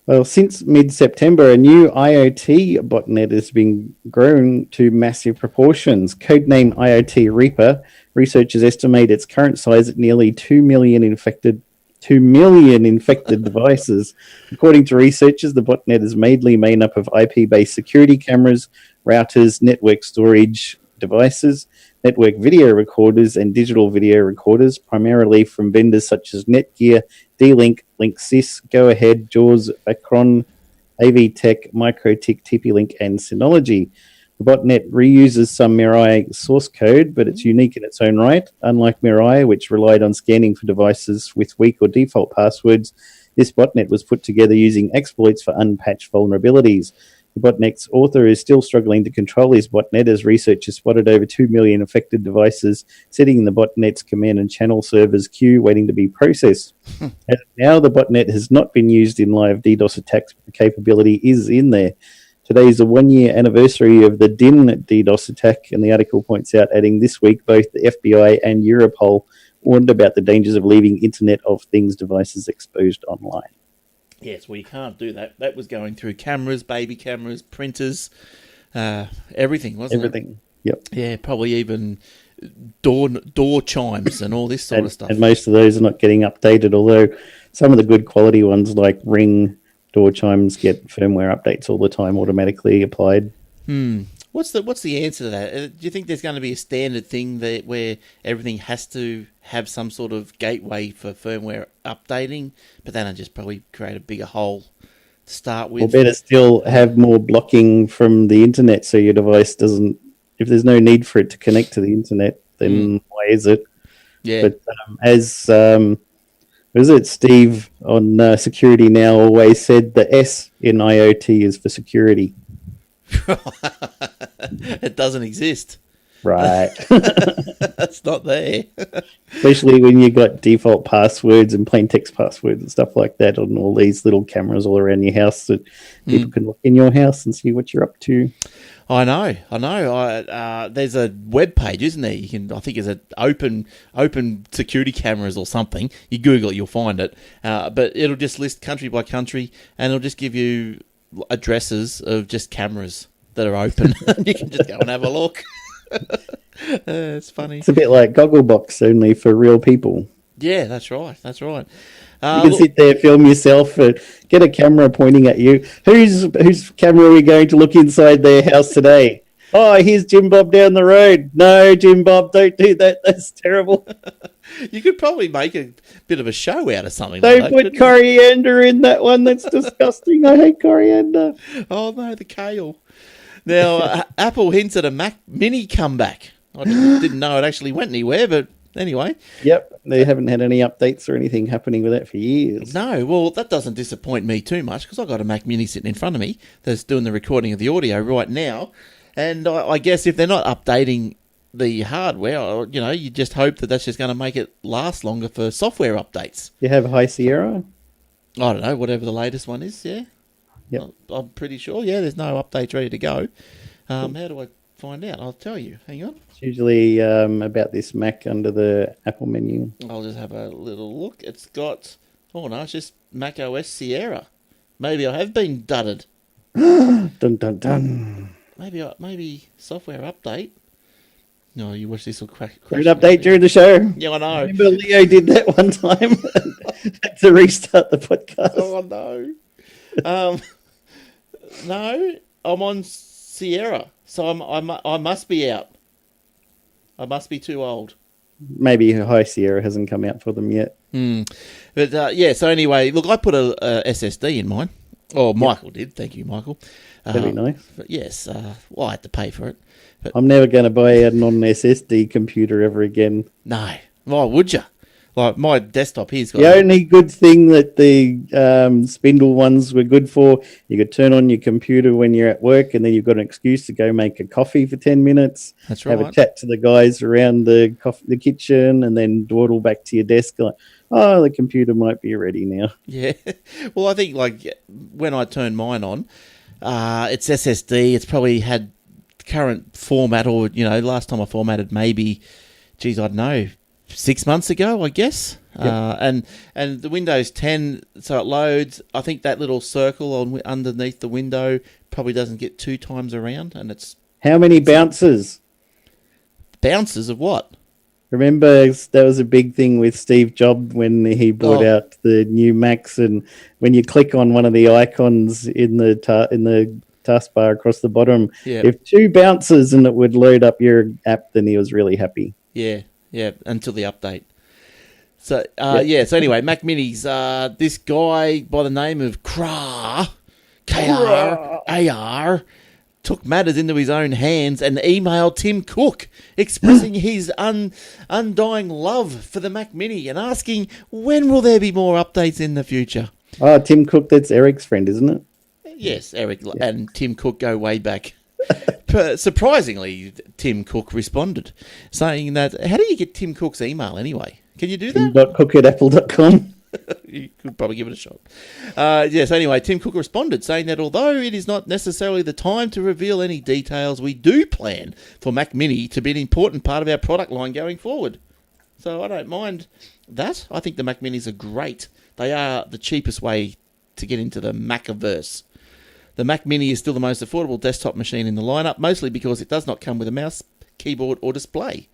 Well, since mid-September, a new IoT botnet has been grown to massive proportions. Codenamed IoT Reaper, researchers estimate its current size at nearly 2 million infected devices. According to researchers, the botnet is mainly made up of IP-based security cameras, routers, network storage devices, network video recorders, and digital video recorders, primarily from vendors such as Netgear, D-Link, Linksys, Go Ahead, Jaws, Acron, AV-Tech, Microtik, TP-Link, and Synology. The botnet reuses some Mirai source code, but it's unique in its own right. Unlike Mirai, which relied on scanning for devices with weak or default passwords, this botnet was put together using exploits for unpatched vulnerabilities. The botnet's author is still struggling to control his botnet, as researchers spotted over 2 million affected devices sitting in the botnet's command and channel servers queue waiting to be processed. As now, the botnet has not been used in live DDoS attacks, but the capability is in there. Today is the 1-year anniversary of the DIN DDoS attack, and the article points out, adding this week both the FBI and Europol warned about the dangers of leaving Internet of Things devices exposed online. Yes, well, you can't do that. That was going through cameras, baby cameras, printers, everything, wasn't it? Everything, yep. Yeah, probably even door chimes and all this sort of stuff. And most of those are not getting updated, although some of the good quality ones like Ring door chimes get firmware updates all the time, automatically applied. What's the answer to that? Do you think there's going to be a standard thing where everything has to have some sort of gateway for firmware updating, but then I just probably create a bigger hole to start with? Or better still, have more blocking from the internet, so your device doesn't... If there's no need for it to connect to the internet, then why is it? Yeah. But was it Steve on Security Now always said the S in IoT is for security. It doesn't exist. Right. It's not there. Especially when you've got default passwords and plain text passwords and stuff like that on all these little cameras all around your house that people can look in your house and see what you're up to. I know. There's a web page, isn't there? I think it's an open security cameras or something. You Google it, you'll find it. But it'll just list country by country, and it'll just give you addresses of just cameras that are open. You can just go and have a look. It's funny. It's a bit like Gogglebox, only for real people. Yeah, that's right. You can sit there, film yourself, get a camera pointing at you. Whose camera are we going to look inside their house today? Oh, here's Jim Bob down the road. No, Jim Bob, don't do that. That's terrible. You could probably make a bit of a show out of something don't like that. Don't put coriander in that one. That's disgusting. I hate coriander. Oh, no, the kale. Now, Apple hints at a Mac Mini comeback. I didn't know it actually went anywhere, but anyway. Yep, they haven't had any updates or anything happening with that for years. No, well, that doesn't disappoint me too much, because I've got a Mac Mini sitting in front of me that's doing the recording of the audio right now. And I guess if they're not updating the hardware, you just hope that that's just going to make it last longer for software updates. You have High Sierra? I don't know, whatever the latest one is, yeah. Yep. I'm pretty sure, yeah, there's no updates ready to go. How do I find out? I'll tell you. Hang on. It's usually about this Mac under the Apple menu. I'll just have a little look. It's got... Oh, no, it's just Mac OS Sierra. Maybe I have been dudded. Dun, dun, dun. Maybe software update. No, you watch this will crash. An update during the show. Yeah, I know. Remember Leo did that one time? Had to restart the podcast. Oh, no. No, I'm on Sierra, so I must be out. I must be too old. Maybe High Sierra hasn't come out for them yet. But yeah, so anyway, look, I put a SSD in mine. Oh, Michael did. Thank you, Michael. That'd be nice. But yes, well, I had to pay for it. But I'm never going to buy a non-SSD computer ever again. No. Why would you? Like my desktop here's got... The only good thing that the spindle ones were good for, you could turn on your computer when you're at work, and then you've got an excuse to go make a coffee for 10 minutes. That's right. Have a chat to the guys around the kitchen, and then dawdle back to your desk like, oh, the computer might be ready now. Yeah. Well, I think like when I turned mine on, it's SSD. It's probably had current format, or, last time I formatted maybe, I don't know, 6 months ago, I guess. Yep. And the Windows 10, so it loads. I think that little circle underneath the window probably doesn't get 2 times around, and it's... How many bounces? Bounces of what? Remember, that was a big thing with Steve Jobs when he brought out the new Macs, and when you click on one of the icons in the taskbar across the bottom, if 2 bounces and it would load up your app, then he was really happy. Yeah, until the update. So, so anyway, Mac Minis, this guy by the name of K-R-A-R, took matters into his own hands and emailed Tim Cook, expressing his undying love for the Mac Mini and asking, when will there be more updates in the future? Oh, Tim Cook, that's Eric's friend, isn't it? Yes, Eric and Tim Cook go way back. Surprisingly, Tim Cook responded, saying that, how do you get Tim Cook's email anyway? Can you do that? Tim.cook@apple.com. You could probably give it a shot. Yes, anyway, Tim Cook responded, saying that although it is not necessarily the time to reveal any details, we do plan for Mac Mini to be an important part of our product line going forward. So I don't mind that. I think the Mac Minis are great. They are the cheapest way to get into the Maciverse. The Mac Mini is still the most affordable desktop machine in the lineup, mostly because it does not come with a mouse, keyboard, or display.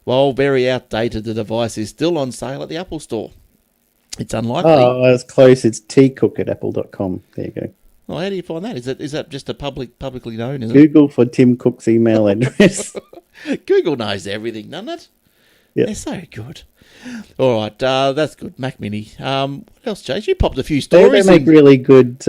While very outdated, the device is still on sale at the Apple Store. It's unlikely. Oh, I was close. It's tcook@apple.com. There you go. Well, how do you find that? Is that just a publicly known? Google for Tim Cook's email address. Google knows everything, doesn't it? Yep. They're so good. All right, that's good. Mac Mini. What else, Jase? You popped a few stories. They make really good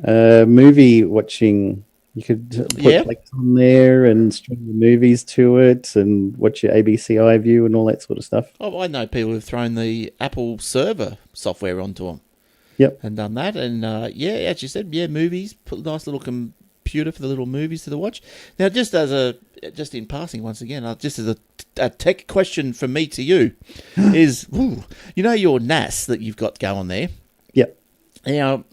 movie watching. You could put Plex on there and stream the movies to it and watch your ABC iView and all that sort of stuff. Oh, I know people who've thrown the Apple server software onto them. Yep. And done that. And, as you said, movies. Put a nice little computer for the little movies to watch. Now, just in passing, once again, just as a tech question from me to you, is, your NAS that you've got going there? Yep. Now,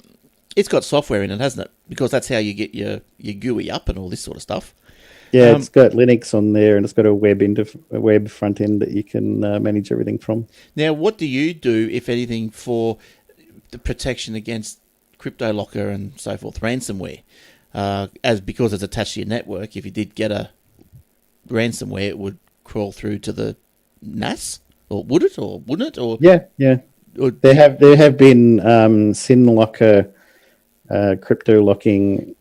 it's got software in it, hasn't it? Because that's how you get your GUI up and all this sort of stuff. Yeah, it's got Linux on there, and it's got a web front end that you can manage everything from. Now, what do you do, if anything, for the protection against crypto locker and so forth, ransomware? Because it's attached to your network, if you did get a ransomware, it would crawl through to the NAS, or would it, or wouldn't it? Or yeah. Or there have been SYN locker. Crypto locking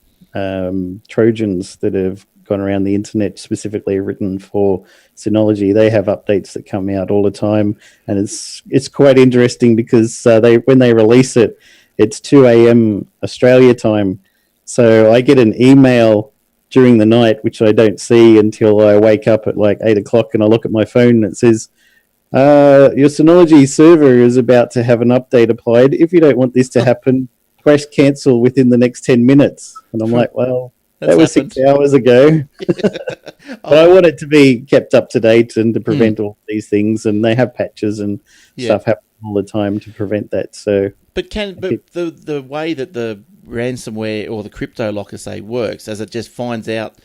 Trojans that have gone around the internet, specifically written for Synology. They have updates that come out all the time, and it's quite interesting because when they release it, it's 2 a.m. Australia time. So I get an email during the night, which I don't see until I wake up at like 8 o'clock, and I look at my phone and it says, your Synology server is about to have an update applied. If you don't want this to happen, press cancel within the next 10 minutes. And I'm like, well, that was happened 6 hours ago. But I want it to be kept up to date and to prevent all these things. And they have patches and stuff happen all the time to prevent that. So, but the way that the ransomware or the crypto locker, say, works, as it just finds out,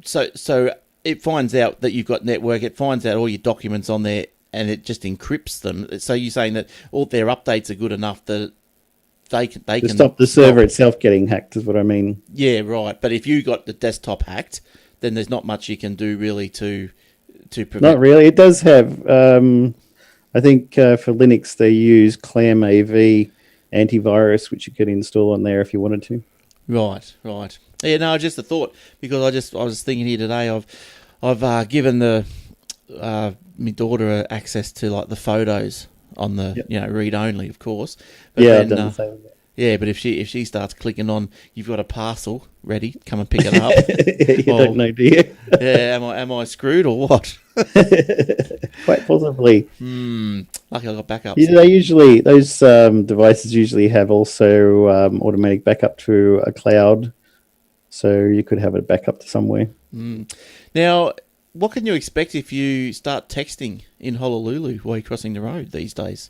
so it finds out that you've got network, it finds out all your documents on there, and it just encrypts them. So you're saying that all their updates are good enough that they can stop the server itself getting hacked, is what I mean. Yeah, right. But if you got the desktop hacked, then there's not much you can do really to prevent. Not really. It does have. I think for Linux they use Clam AV antivirus, which you could install on there if you wanted to. Right. Yeah, no, just a thought, because I was thinking here today. I've given my daughter access to like the photos on the read only, of course. But I've done the same with that. Yeah, but if she starts clicking on, you've got a parcel ready, come and pick it up. You don't know, do you? Yeah, am I screwed or what? Quite possibly. Lucky I got backups. Yeah, those devices usually have also automatic backup to a cloud, so you could have it back up to somewhere. Now, what can you expect if you start texting in Honolulu while you're crossing the road these days?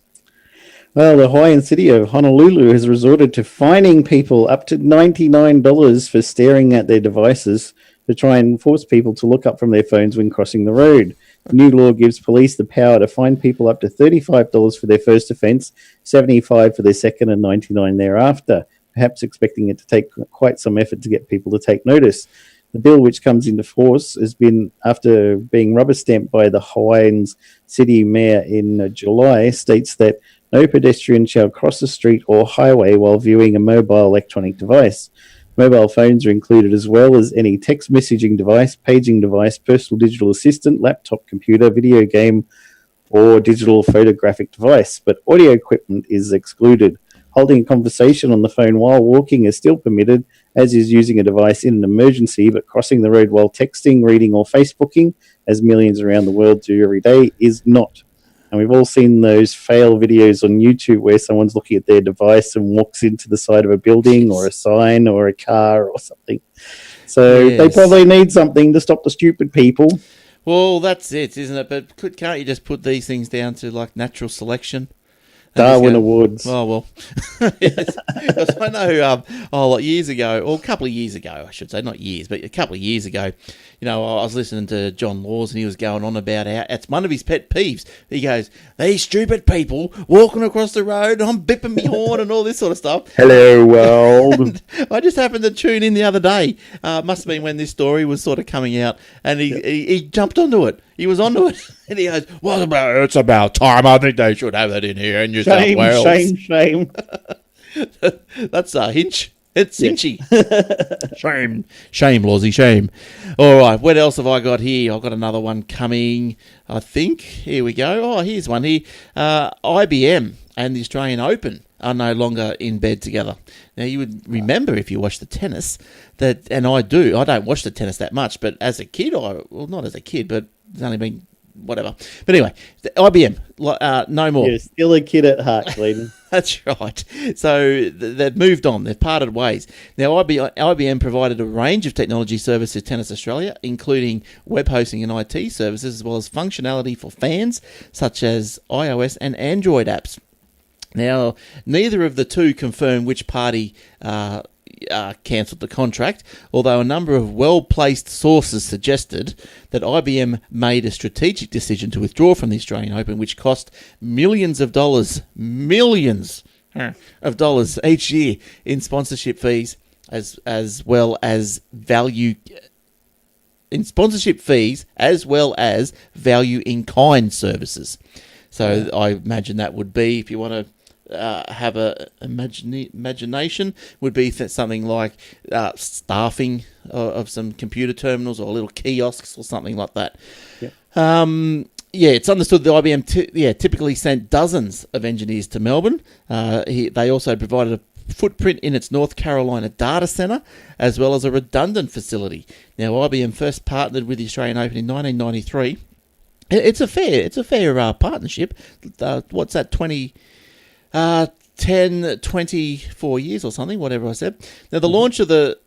Well, the Hawaiian city of Honolulu has resorted to fining people up to $99 for staring at their devices to try and force people to look up from their phones when crossing the road. The new law gives police the power to fine people up to $35 for their first offence, $75 for their second, and $99 thereafter, perhaps expecting it to take quite some effort to get people to take notice. The bill, which comes into force, has been, after being rubber stamped by the Hawaiian city mayor in July, states that no pedestrian shall cross the street or highway while viewing a mobile electronic device. Mobile phones are included as well as any text messaging device, paging device, personal digital assistant, laptop, computer, video game, or digital photographic device, but audio equipment is excluded. Holding a conversation on the phone while walking is still permitted, as is using a device in an emergency, but crossing the road while texting, reading, or Facebooking, as millions around the world do every day, is not. And we've all seen those fail videos on YouTube where someone's looking at their device and walks into the side of a building or a sign or a car or something. So They probably need something to stop the stupid people. Well, that's it, isn't it? But can't you just put these things down to like natural selection? Darwin Awards. Oh, well. Yes. I know years ago, or a couple of years ago, I should say, not years, but a couple of years ago, I was listening to John Laws and he was going on about how it's one of his pet peeves. He goes, these stupid people walking across the road, I'm bipping my horn and all this sort of stuff. Hello, world. I just happened to tune in the other day. Must have been when this story was sort of coming out, and he jumped onto it. He was onto it, and he goes, it's about time. I think they should have that in here in New South Wales. Shame. That's a hinch. It's hinchy. Shame, Lawsy, shame. All right, what else have I got here? I've got another one coming, I think. Here we go. Oh, here's one here. IBM and the Australian Open are no longer in bed together. Now, you would remember if you watch the tennis, and I don't watch the tennis that much, but as a kid, not as a kid, but it's only been whatever. But anyway, the IBM, no more. You're still a kid at heart, Clayton. That's right. So they've moved on. They've parted ways. Now, IBM provided a range of technology services to Tennis Australia, including web hosting and IT services, as well as functionality for fans, such as iOS and Android apps. Now, neither of the two confirm which party cancelled the contract, although a number of well-placed sources suggested that IBM made a strategic decision to withdraw from the Australian Open, which cost millions of dollars each year in sponsorship fees, as well as value in kind services. So I imagine that would be, if you want to have a imagination, would be something like staffing of some computer terminals or little kiosks or something like that. Yep. It's understood that IBM typically sent dozens of engineers to Melbourne. They also provided a footprint in its North Carolina data centre, as well as a redundant facility. Now, IBM first partnered with the Australian Open in 1993. It's a fair partnership. What's that, 24 years or something, whatever I said. Now, the launch of the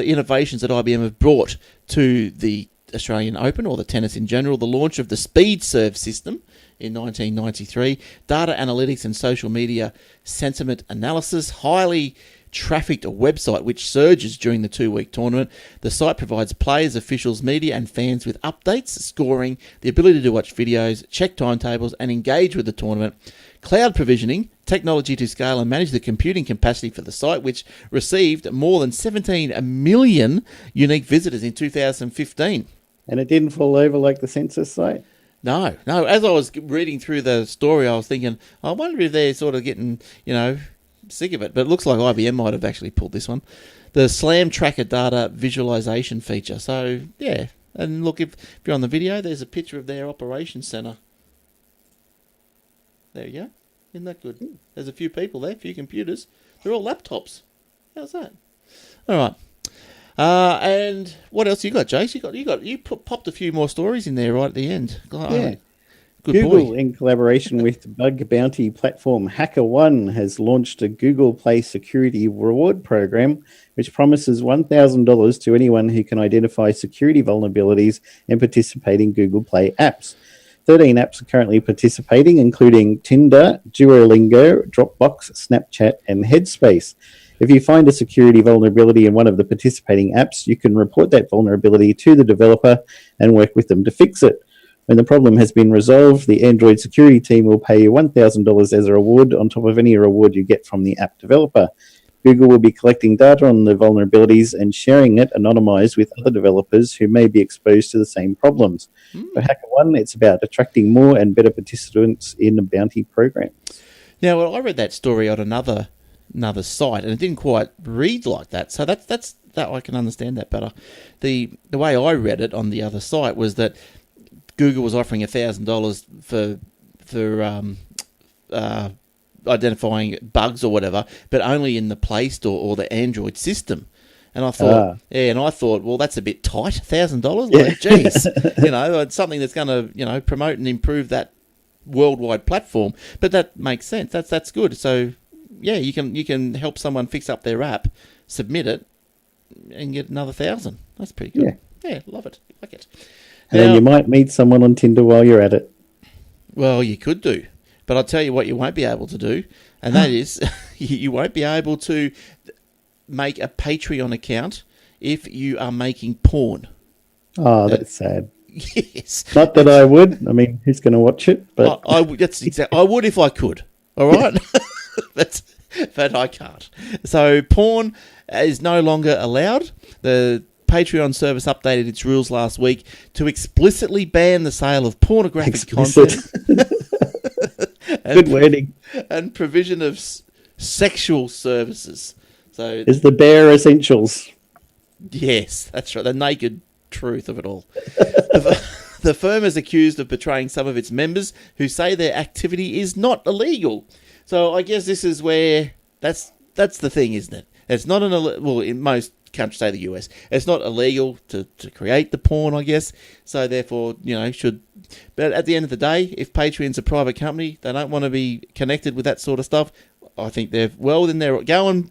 innovations that IBM have brought to the Australian Open, or the tennis in general, the launch of the Speed Serve system in 1993, data analytics and social media sentiment analysis, highly trafficked website which surges during the 2-week tournament. The site provides players, officials, media and fans with updates, scoring, the ability to watch videos, check timetables and engage with the tournament. Cloud provisioning, technology to scale and manage the computing capacity for the site, which received more than 17 million unique visitors in 2015. And it didn't fall over like the census site? No. As I was reading through the story, I was thinking, I wonder if they're sort of getting, sick of it. But it looks like IBM might have actually pulled this one. The Slam Tracker data visualization feature. So, yeah. And look, if you're on the video, there's a picture of their operations center. There you go. Isn't that good? There's a few people there, a few computers. They're all laptops. How's that? All right. And what else you got, Jace? You popped a few more stories in there right at the end. Yeah. Good Google, boy. in collaboration with bug bounty platform HackerOne, has launched a Google Play security reward program, which promises $1,000 to anyone who can identify security vulnerabilities and participate in Google Play apps. 13 apps are currently participating, including Tinder, Duolingo, Dropbox, Snapchat, and Headspace. If you find a security vulnerability in one of the participating apps, you can report that vulnerability to the developer and work with them to fix it. When the problem has been resolved, the Android security team will pay you $1,000 as a reward on top of any reward you get from the app developer. Google will be collecting data on the vulnerabilities and sharing it anonymized with other developers who may be exposed to the same problems. For HackerOne, it's about attracting more and better participants in the bounty program. Now, well, I read that story on another site, and it didn't quite read like that. So that's I can understand that better. The way I read it on the other site was that Google was offering $1,000 for identifying bugs or whatever, but only in the Play Store or the Android system. And I thought, well, that's a bit tight, $1,000. Like, geez, it's something that's going to, promote and improve that worldwide platform. But that makes sense. That's good. So, yeah, you can help someone fix up their app, submit it, and get another $1,000. That's pretty good. Yeah, love it, like it. And then you might meet someone on Tinder while you're at it. Well, you could do. But I'll tell you what you won't be able to do, and that is you won't be able to make a Patreon account if you are making porn. Oh, that's sad. Yes. Not that I would. I mean, who's going to watch it? But I would if I could. All right? But I can't. So porn is no longer allowed. The Patreon service updated its rules last week to explicitly ban the sale of pornographic content. Good wording. And provision of sexual services. So is the bare essentials. Yes, that's right. The naked truth of it all. The firm is accused of betraying some of its members who say their activity is not illegal. So I guess this is where that's the thing, isn't it? It's not in most countries, say the US, it's not illegal to create the porn, I guess. So therefore, should. But at the end of the day, if Patreon's a private company, they don't want to be connected with that sort of stuff. I think they're then they're go and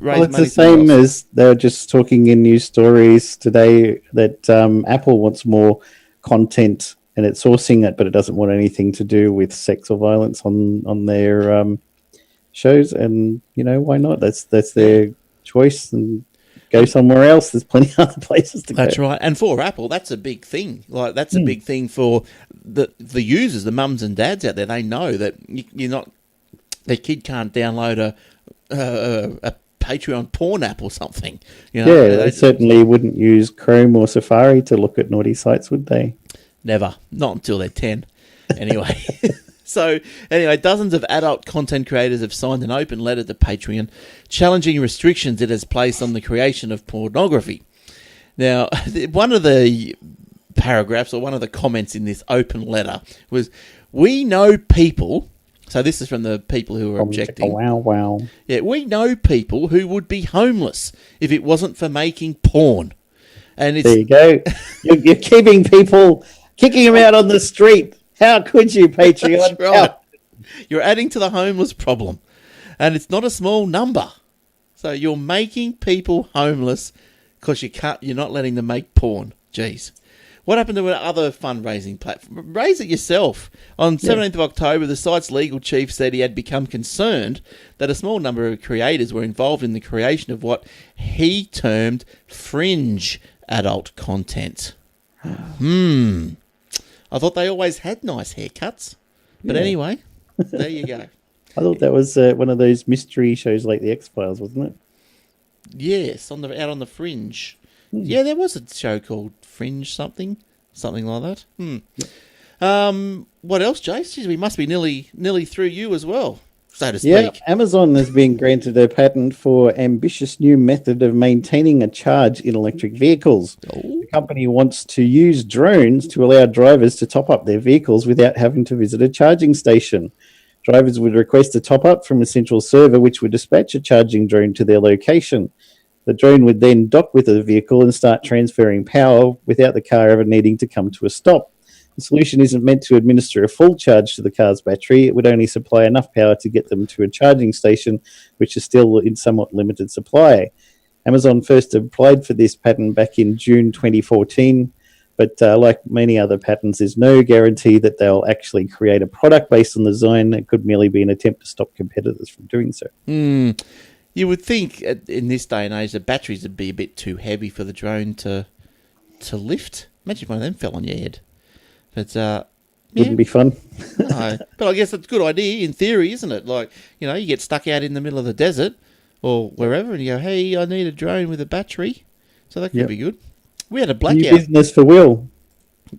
raise money. It's the same as they were just talking in news stories today that Apple wants more content and it's sourcing it, but it doesn't want anything to do with sex or violence on their shows. And why not? That's their choice, and go somewhere else. There's plenty of other places to go. That's right. And for Apple, that's a big thing. Like that's a big thing for the users, the mums and dads out there. They know that you're not. Their kid can't download a Patreon porn app or something. They certainly wouldn't use Chrome or Safari to look at naughty sites, would they? Never. Not until they're 10. Anyway. So, dozens of adult content creators have signed an open letter to Patreon challenging restrictions it has placed on the creation of pornography. Now, one of the paragraphs or one of the comments in this open letter was, "We know people..." So this is from the people who are objecting. Wow. Yeah, "We know people who would be homeless if it wasn't for making porn." And there you go. You're keeping people, kicking them out on the street. How could you, Patreon? That's right. You're adding to the homeless problem. And it's not a small number. So you're making people homeless because you're not letting them make porn. Jeez. What happened to other fundraising platform? Raise it yourself. On 17th of October, the site's legal chief said he had become concerned that a small number of creators were involved in the creation of what he termed fringe adult content. I thought they always had nice haircuts. But anyway, there you go. I thought that was one of those mystery shows like The X-Files, wasn't it? Yes, out on the fringe. Yeah, there was a show called Fringe something like that. What else, Jace? Jeez, we must be nearly through you as well, so to speak. Yeah, Amazon has been granted a patent for ambitious new method of maintaining a charge in electric vehicles. The company wants to use drones to allow drivers to top up their vehicles without having to visit a charging station. Drivers would request a top-up from a central server, which would dispatch a charging drone to their location. The drone would then dock with the vehicle and start transferring power without the car ever needing to come to a stop. The solution isn't meant to administer a full charge to the car's battery. It would only supply enough power to get them to a charging station, which is still in somewhat limited supply. Amazon first applied for this patent back in June 2014, but like many other patents, there's no guarantee that they'll actually create a product based on the design. It could merely be an attempt to stop competitors from doing so. You would think in this day and age the batteries would be a bit too heavy for the drone to lift. Imagine if one of them fell on your head. But wouldn't be fun. No, but I guess that's a good idea in theory, isn't it? Like, you get stuck out in the middle of the desert or wherever, and you go, "Hey, I need a drone with a battery," so that could be good. We had a blackout. New business for Will.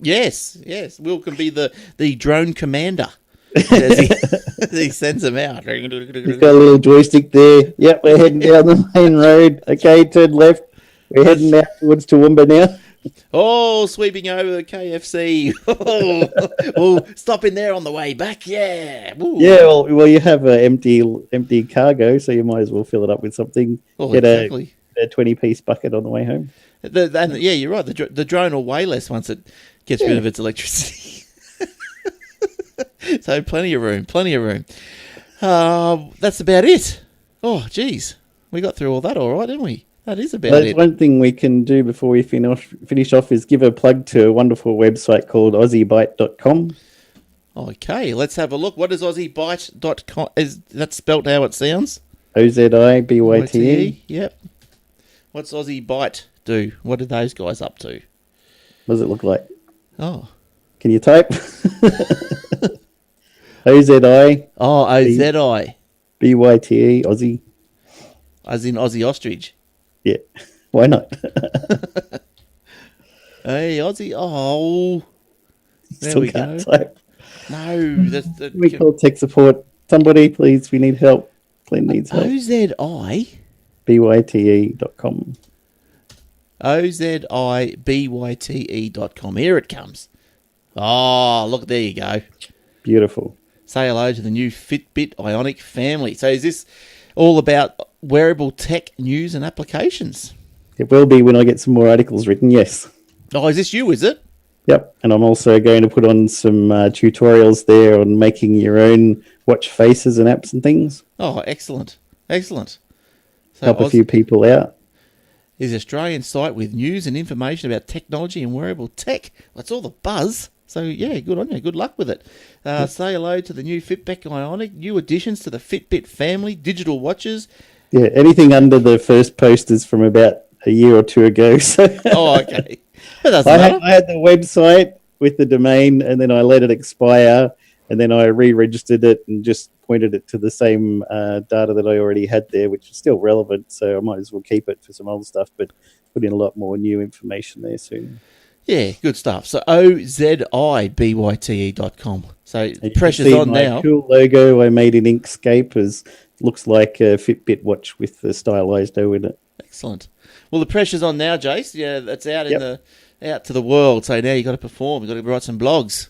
Yes. Will can be the drone commander. As he sends them out. He's got a little joystick there. Yep, we're heading down the main road. Okay, turn left. We're heading out towards Toowoomba now. Oh, sweeping over the KFC. Stop in there on the way back. Yeah. Ooh. Yeah, well, you have an empty cargo, so you might as well fill it up with something. Get exactly. a 20-piece bucket on the way home. You're right. The drone will weigh less once it gets rid of its electricity. So plenty of room. That's about it. Oh, geez. We got through all that all right, didn't we? That is about it. One thing we can do before we finish off is give a plug to a wonderful website called AussieByte.com. Okay, let's have a look. What is AussieByte.com? Is that spelt how it sounds? OZIBYTE. Yep. What's Aussie Byte do? What are those guys up to? What does it look like? Oh. Can you type? OZI. Oh, OZI. BYTE, Aussie. As in Aussie ostrich. Yeah. Why not? Hey, Aussie. Oh. There Still we can't go. Type. No. We call tech support. Somebody, please. We need help. Glenn needs help. OZI. BYTE.com. OZIBYTE.com. Here it comes. Oh, look, there you go. Beautiful. Say hello to the new Fitbit Ionic family. So is this all about wearable tech news and applications? It will be when I get some more articles written, yes. Oh, is this you, is it? Yep. And I'm also going to put on some tutorials there on making your own watch faces and apps and things. Oh, excellent. Excellent. So help a few people out. Is an Australian site with news and information about technology and wearable tech. That's all the buzz. So, yeah, good on you. Good luck with it. Say hello to the new Fitbit Ionic, new additions to the Fitbit family, digital watches. Yeah, anything under the first post is from about a year or two ago. So oh, okay. I had the website with the domain, and then I let it expire, and then I re-registered it and just pointed it to the same data that I already had there, which is still relevant. So I might as well keep it for some old stuff, but put in a lot more new information there soon. Yeah, good stuff. So OZIBYTE.com. So pressure's on now. Cool logo I made in Inkscape looks like a Fitbit watch with the stylized O in it. Excellent. Well, the pressure's on now, Jace. Yeah, that's out out to the world. So now you got to perform. You got to write some blogs.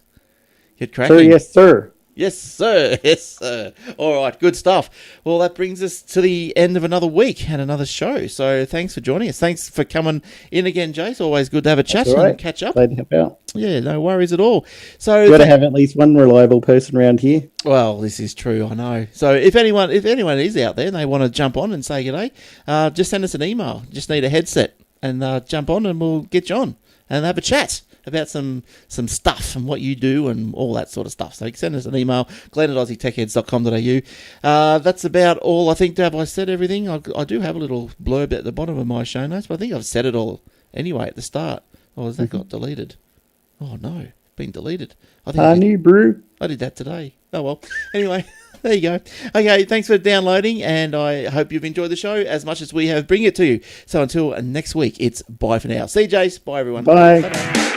Get cracking. Sir, yes, sir. Yes, sir. Yes, sir. All right, good stuff. Well, that brings us to the end of another week and another show. So thanks for joining us. Thanks for coming in again, Jace. Always good to have a chat and catch up. Glad to help out. Yeah, no worries at all. So you've got to have at least one reliable person around here. Well, this is true, I know. So if anyone is out there and they want to jump on and say g'day, just send us an email. Just need a headset and jump on and we'll get you on and have a chat about some stuff and what you do and all that sort of stuff. So you can send us an email, glenn@aussietechheads.com.au. That's about all. I think, have I said everything? I do have a little blurb at the bottom of my show notes, but I think I've said it all anyway at the start. Or has that got deleted? Oh, no. Been deleted. Honey brew. I did that today. Oh, well. Anyway, there you go. Okay, thanks for downloading, and I hope you've enjoyed the show as much as we have bringing it to you. So until next week, it's bye for now. See you, Jace. Bye, everyone. Bye. Bye-bye.